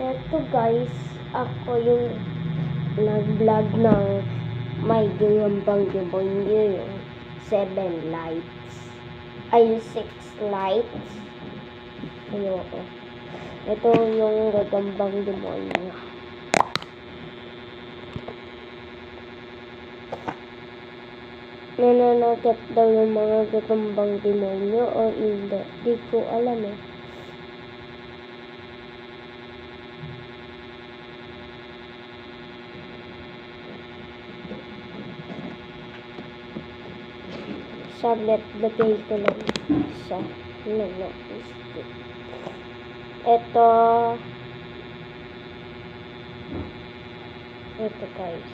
Eto guys, ako yung nag-vlog ng may gayambang demonyo, yung 7 lights. Ay, 6 lights. Ayoko. Ito yung gagambang demonyo. Nananagat daw yung mga gagambang demonyo o hindi. Di ko alam eh. Sablet, lagay ko lang sa stick. Ito guys.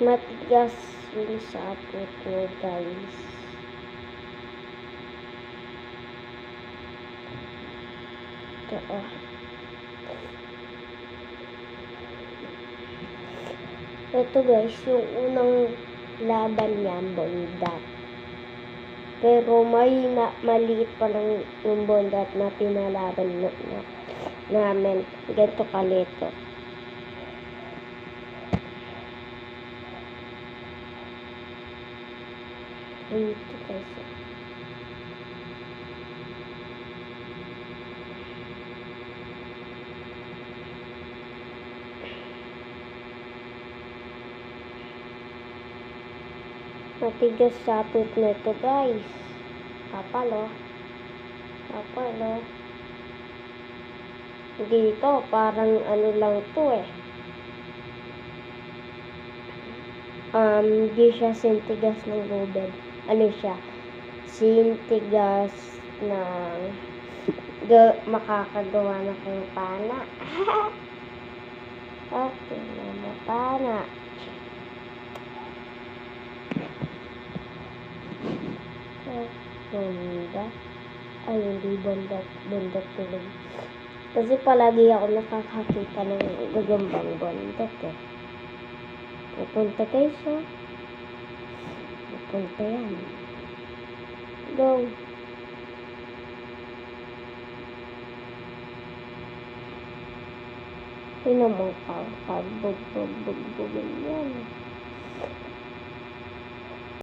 Matigas yung sapot ko guys. Ito Ito guys, yung unang laban niya, bondat. Pero may maliit pa lang yung bondat na pinalaban namin. Ganito kalito. Ito guys. Matigas sapot na ito guys. Kapal oh. Dito parang ano lang to eh. Di siya sintigas ng rubed. Ano siya? Sintigas ng makakagawa na kayong pana. Okay na pana. Banda. Ay, hindi bondat tuloy. Kasi palagi ako nakakakita ng gagambang bondat eh. Pupunta kayo siya. Pupunta yan. Go. Sino mong bugbugin yan.